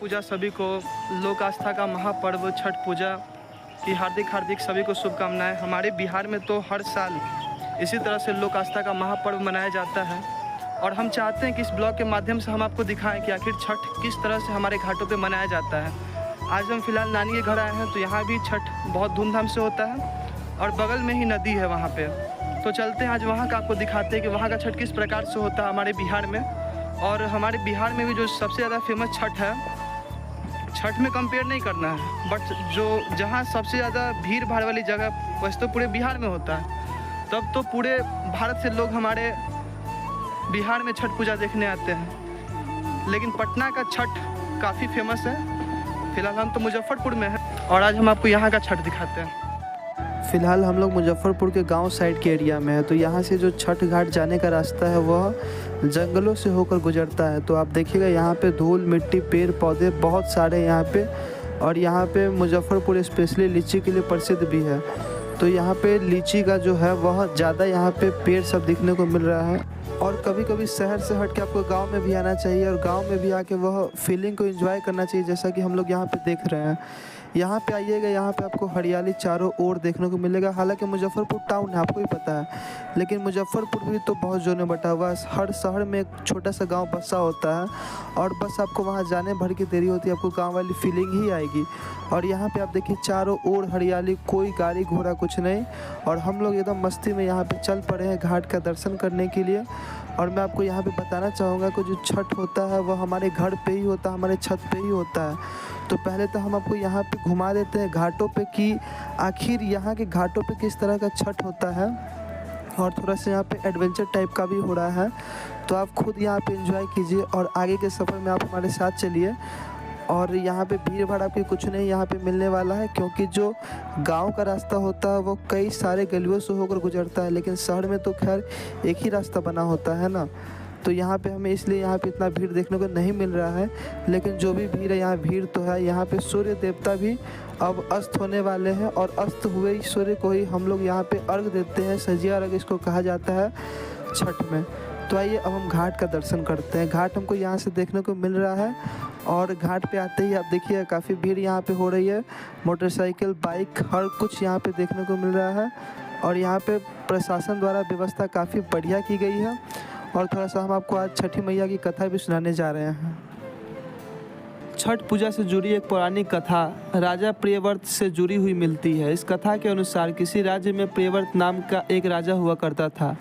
पूजा सभी को लोक आस्था का महापर्व छठ पूजा की हार्दिक सभी को शुभकामनाएं। हमारे बिहार में तो हर साल इसी तरह से लोक आस्था का महापर्व मनाया जाता है और हम चाहते हैं कि इस ब्लॉग के माध्यम से हम आपको दिखाएं कि आखिर छठ किस तरह से हमारे घाटों पे मनाया जाता है। आज हम फिलहाल नानी के घर आए हैं तो यहाँ भी छठ बहुत धूमधाम से होता है और बगल में ही नदी है वहाँ पे। तो चलते हैं आज वहाँ का आपको दिखाते हैं कि वहाँ का छठ किस प्रकार से होता है हमारे बिहार में। और हमारे बिहार में भी जो सबसे ज़्यादा फेमस छठ है, छठ में कंपेयर नहीं करना है, बट जो जहाँ सबसे ज़्यादा भीड़ भाड़ वाली जगह वैसे तो पूरे बिहार में होता है, तब तो पूरे भारत से लोग हमारे बिहार में छठ पूजा देखने आते हैं। लेकिन पटना का छठ काफ़ी फेमस है। फिलहाल हम तो मुजफ्फरपुर में हैं और आज हम आपको यहाँ का छठ दिखाते हैं। फ़िलहाल हम लोग मुजफ्फरपुर के गांव साइड के एरिया में है। तो यहाँ से जो छठ घाट जाने का रास्ता है वह जंगलों से होकर गुजरता है। तो आप देखिएगा यहाँ पे धूल मिट्टी पेड़ पौधे बहुत सारे यहाँ पे, और यहाँ पे मुजफ्फरपुर स्पेशली लीची के लिए प्रसिद्ध भी है। तो यहाँ पे लीची का जो है वह ज़्यादा यहाँ पे पेड़ सब दिखने को मिल रहा है। और कभी कभी शहर से हट के आपको गांव में भी आना चाहिए और गांव में भी आके वह फीलिंग को एंजॉय करना चाहिए, जैसा कि हम लोग यहाँ पे देख रहे हैं। यहाँ पे आइएगा, यहाँ पे आपको हरियाली चारों ओर देखने को मिलेगा। हालांकि मुजफ्फरपुर टाउन है, आपको ही पता है, लेकिन मुजफ्फरपुर भी तो बहुत जोन में बटा हुआ है। हर शहर में एक छोटा सा गांव बसा होता है और बस आपको वहाँ जाने भर की देरी होती है, आपको गांव वाली फीलिंग ही आएगी। और यहाँ पे आप देखिए चारों ओर हरियाली, कोई गाड़ी घोड़ा कुछ नहीं, और हम लोग एकदम मस्ती में यहाँ पे चल पड़े हैं घाट का दर्शन करने के लिए। और मैं आपको यहाँ पे बताना चाहूँगा कि जो छठ होता है वह हमारे घर पे ही होता है, हमारे छत पे ही होता है। तो पहले तो हम आपको यहाँ पे घुमा देते हैं घाटों पे कि आखिर यहाँ के घाटों पे किस तरह का छठ होता है, और थोड़ा सा यहाँ पे एडवेंचर टाइप का भी हो रहा है। तो आप खुद यहाँ पे एंजॉय कीजिए और आगे के सफ़र में आप हमारे साथ चलिए। और यहाँ पे भीड़ भाड़ आपकी कुछ नहीं यहाँ पे मिलने वाला है, क्योंकि जो गांव का रास्ता होता है वो कई सारे गलियों से होकर गुजरता है, लेकिन शहर में तो खैर एक ही रास्ता बना होता है ना। तो यहाँ पे हमें इसलिए यहाँ पे इतना भीड़ देखने को नहीं मिल रहा है, लेकिन जो भी भीड़ है यहाँ भीड़ तो है। यहाँ पे सूर्य देवता भी अब अस्त होने वाले हैं और अस्त हुए ही सूर्य को ही हम लोग यहाँ पे अर्घ देते हैं। सजिया अर्घ इसको कहा जाता है छठ में। तो आइए अब हम घाट का दर्शन करते हैं। घाट हमको यहाँ से देखने को मिल रहा है और घाट पे आते ही आप देखिए काफ़ी भीड़ यहाँ पे हो रही है। मोटरसाइकिल बाइक हर कुछ यहाँ पे देखने को मिल रहा है, और यहाँ पे प्रशासन द्वारा व्यवस्था काफ़ी बढ़िया की गई है। और थोड़ा सा हम आपको आज छठी मैया की कथा भी सुनाने जा रहे हैं। छठ पूजा से जुड़ी एक पौराणिक कथा राजा प्रियव्रत से जुड़ी हुई मिलती है। इस कथा के अनुसार किसी राज्य में प्रियव्रत नाम का एक राजा हुआ करता था।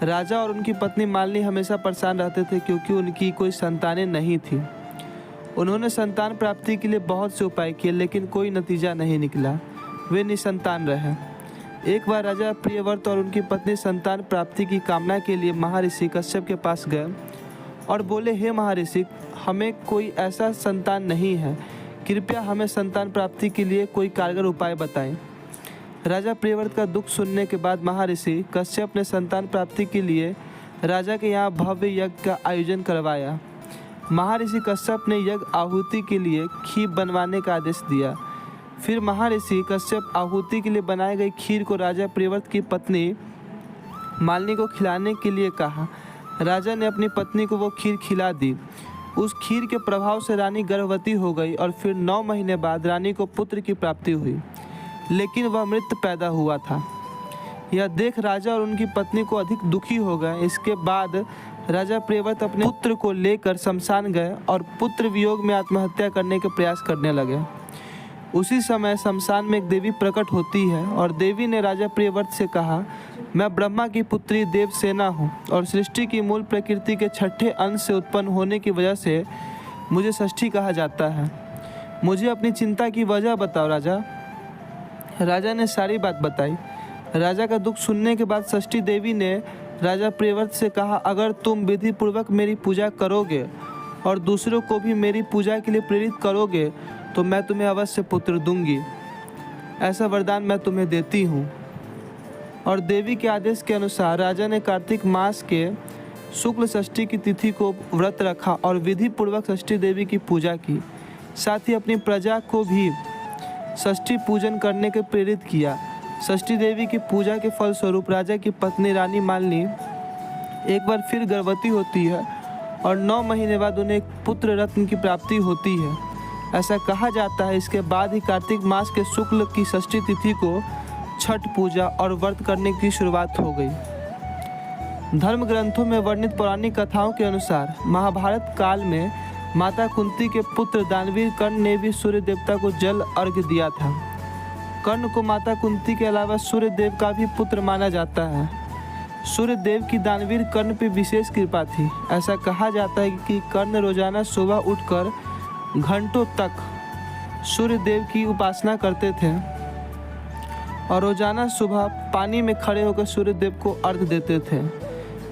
राजा और उनकी पत्नी मालिनी हमेशा परेशान रहते थे क्योंकि उनकी कोई संतानें नहीं थी। उन्होंने संतान प्राप्ति के लिए बहुत से उपाय किए, लेकिन कोई नतीजा नहीं निकला। वे निसंतान रहे। एक बार राजा प्रियव्रत और उनकी पत्नी संतान प्राप्ति की कामना के लिए महर्षि कश्यप के पास गए और बोले, हे महर्षि, हमें कोई ऐसा संतान नहीं है, कृपया हमें संतान प्राप्ति के लिए कोई कारगर उपाय बताएं। राजा प्रियव्रत का दुख सुनने के बाद महर्षि कश्यप ने संतान प्राप्ति के लिए राजा के यहाँ भव्य यज्ञ का आयोजन करवाया। महर्षि कश्यप ने यज्ञ आहुति के लिए खीर बनवाने का आदेश दिया। फिर महर्षि कश्यप आहुति के लिए बनाई गई खीर को राजा प्रियव्रत की पत्नी मालिनी को खिलाने के लिए कहा। राजा ने अपनी पत्नी को वो खीर खिला दी। उस खीर के प्रभाव से रानी गर्भवती हो गई और फिर 9 महीने बाद रानी को पुत्र की प्राप्ति हुई, लेकिन वह मृत पैदा हुआ था। यह देख राजा और उनकी पत्नी को अधिक दुखी हो गए। इसके बाद राजा प्रियव्रत अपने पुत्र को लेकर शमशान गए और पुत्र वियोग में आत्महत्या करने के प्रयास करने लगे। उसी समय शमशान में एक देवी प्रकट होती है और देवी ने राजा प्रियव्रत से कहा, मैं ब्रह्मा की पुत्री देवसेना हूँ और सृष्टि की मूल प्रकृति के छठे अंश से उत्पन्न होने की वजह से मुझे षष्ठी कहा जाता है। मुझे अपनी चिंता की वजह बताओ राजा। राजा ने सारी बात बताई। राजा का दुख सुनने के बाद षष्ठी देवी ने राजा प्रियव्रत से कहा, अगर तुम विधि पूर्वक मेरी पूजा करोगे और दूसरों को भी मेरी पूजा के लिए प्रेरित करोगे तो मैं तुम्हें अवश्य पुत्र दूंगी। ऐसा वरदान मैं तुम्हें देती हूँ। और देवी के आदेश के अनुसार राजा ने कार्तिक मास के शुक्ल षष्ठी की तिथि को व्रत रखा और विधि पूर्वक षष्ठी देवी की पूजा की। साथ ही अपनी प्रजा को भी षष्ठी पूजन करने के प्रेरित किया। षष्ठी देवी की पूजा के फलस्वरूप राजा की पत्नी रानी मालिनी एक बार फिर गर्भवती होती है और 9 महीने बाद उन्हें एक पुत्र रत्न की प्राप्ति होती है। ऐसा कहा जाता है इसके बाद ही कार्तिक मास के शुक्ल की षष्ठी तिथि को छठ पूजा और व्रत करने की शुरुआत हो गई। धर्म ग्रंथों में वर्णित पौराणिक कथाओं के अनुसार महाभारत काल में माता कुंती के पुत्र दानवीर कर्ण ने भी सूर्य देवता को जल अर्घ्य दिया था। कर्ण को माता कुंती के अलावा सूर्य देव का भी पुत्र माना जाता है। सूर्य देव की दानवीर कर्ण पर विशेष कृपा थी। ऐसा कहा जाता है कि कर्ण रोजाना सुबह उठकर घंटों तक सूर्य देव की उपासना करते थे और रोजाना सुबह पानी में खड़े होकर सूर्य देव को अर्घ्य देते थे।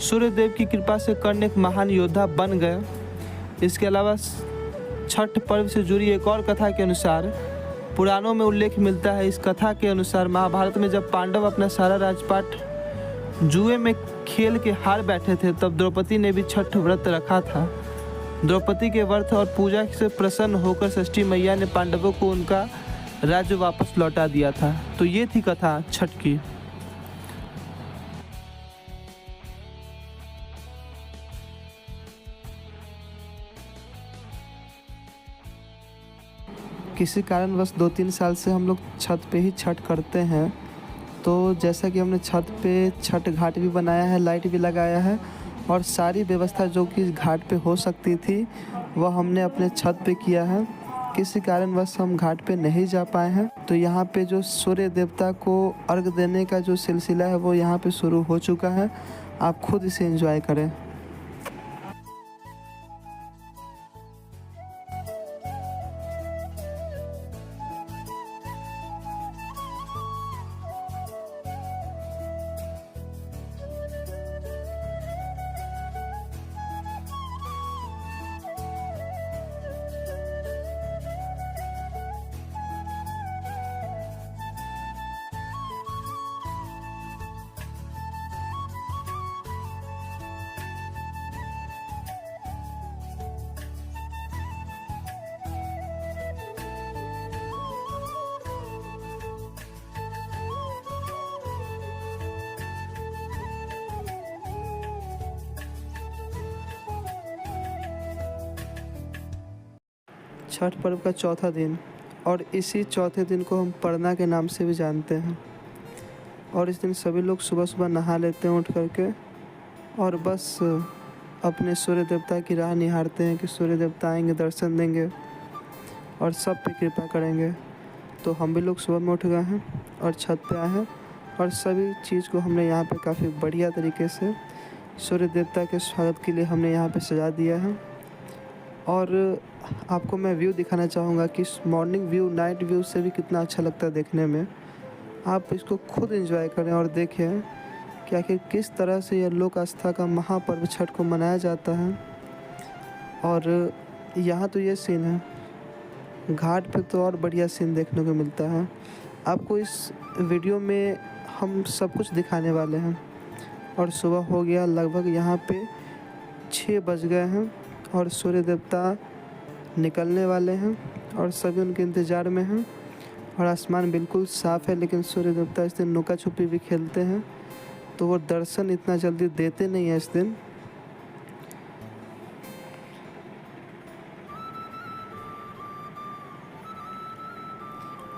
सूर्य देव की कृपा से कर्ण एक महान योद्धा बन गए। इसके अलावा छठ पर्व से जुड़ी एक और कथा के अनुसार पुराणों में उल्लेख मिलता है। इस कथा के अनुसार महाभारत में जब पांडव अपना सारा राजपाट जुए में खेल के हार बैठे थे, तब द्रौपदी ने भी छठ व्रत रखा था। द्रौपदी के व्रत और पूजा से प्रसन्न होकर षष्ठी मैया ने पांडवों को उनका राज्य वापस लौटा दिया था। तो ये थी कथा छठ की। किसी कारणवश 2-3 साल से हम लोग छत पे ही छठ करते हैं। तो जैसा कि हमने छत पे छठ घाट भी बनाया है, लाइट भी लगाया है और सारी व्यवस्था जो कि घाट पे हो सकती थी वह हमने अपने छत पे किया है। किसी कारणवश हम घाट पे नहीं जा पाए हैं। तो यहाँ पे जो सूर्य देवता को अर्घ देने का जो सिलसिला है वो यहाँ पे शुरू हो चुका है। आप खुद इसे एंजॉय करें। छठ पर्व का चौथा दिन और इसी चौथे दिन को हम परना के नाम से भी जानते हैं। और इस दिन सभी लोग सुबह सुबह नहा लेते हैं उठ करके और बस अपने सूर्य देवता की राह निहारते हैं कि सूर्य देवता आएंगे, दर्शन देंगे और सब पे कृपा करेंगे। तो हम भी लोग सुबह में उठ गए हैं और छत पे आए हैं और सभी चीज़ को हमने यहाँ पे काफ़ी बढ़िया तरीके से सूर्य देवता के स्वागत के लिए हमने यहाँ पे सजा दिया है। और आपको मैं व्यू दिखाना चाहूँगा कि मॉर्निंग व्यू नाइट व्यू से भी कितना अच्छा लगता है देखने में। आप इसको खुद एंजॉय करें और देखें कि आखिर किस तरह से यह लोक आस्था का महापर्व छठ को मनाया जाता है। और यहाँ तो ये सीन है, घाट पे तो और बढ़िया सीन देखने को मिलता है। आपको इस वीडियो में हम सब कुछ दिखाने वाले हैं। और सुबह हो गया, लगभग यहाँ पे 6 बज गए हैं और सूर्य देवता निकलने वाले हैं और सभी उनके इंतज़ार में हैं। और आसमान बिल्कुल साफ़ है, लेकिन सूर्य देवता इस दिन लुका छुपी भी खेलते हैं तो वो दर्शन इतना जल्दी देते नहीं है इस दिन।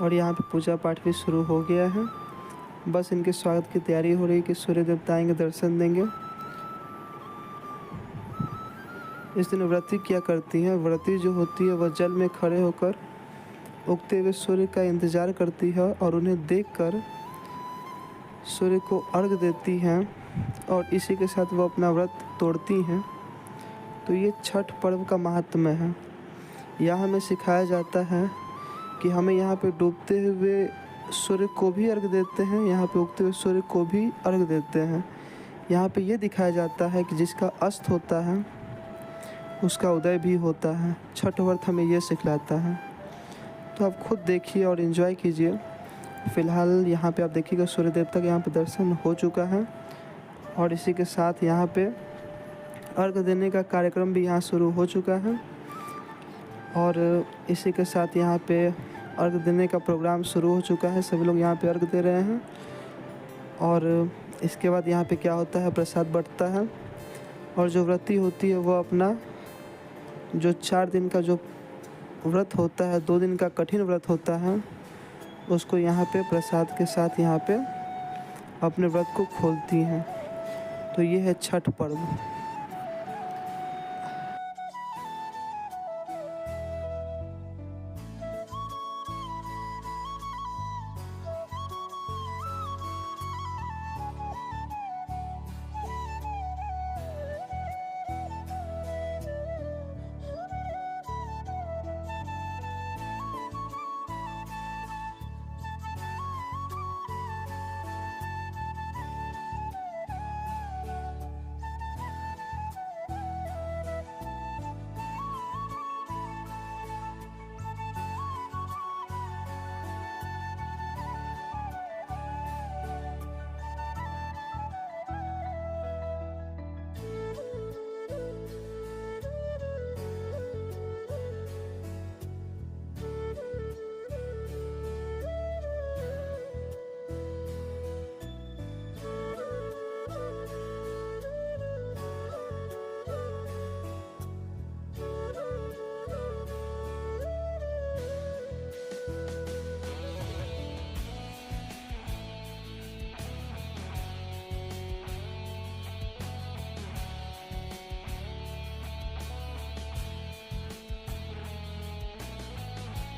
और यहाँ पे पूजा पाठ भी शुरू हो गया है। बस इनके स्वागत की तैयारी हो रही है कि सूर्य देवता आएंगे, दर्शन देंगे। इस दिन व्रती क्या करती हैं? व्रती जो होती है वह जल में खड़े होकर उगते हुए सूर्य का इंतज़ार करती है और उन्हें देखकर सूर्य को अर्घ देती हैं और इसी के साथ वो अपना व्रत तोड़ती हैं। तो ये छठ पर्व का महात्म्य है। यहाँ हमें सिखाया जाता है कि हमें यहाँ पे डूबते हुए सूर्य को भी अर्घ देते हैं, यहाँ पे उगते हुए सूर्य को भी अर्घ देते हैं। यहाँ पे ये दिखाया जाता है कि जिसका अस्त होता है उसका उदय भी होता है। छठ व्रत हमें ये सिखलाता है। तो आप खुद देखिए और एंजॉय कीजिए। फ़िलहाल यहाँ पे आप देखिएगा सूर्य देवता का यहाँ पे दर्शन हो चुका है और इसी के साथ यहाँ पे अर्घ देने का कार्यक्रम भी यहाँ शुरू हो चुका है। और इसी के साथ यहाँ पे अर्घ देने का प्रोग्राम शुरू हो चुका है। सभी लोग यहाँ पे अर्घ दे रहे हैं और इसके बाद यहाँ पे क्या होता है, प्रसाद बँटता है। और जो व्रती होती है वो अपना जो 4 दिन का जो व्रत होता है, 2 दिन का कठिन व्रत होता है, उसको यहाँ पे प्रसाद के साथ यहाँ पे अपने व्रत को खोलती हैं। तो ये है छठ पर्व।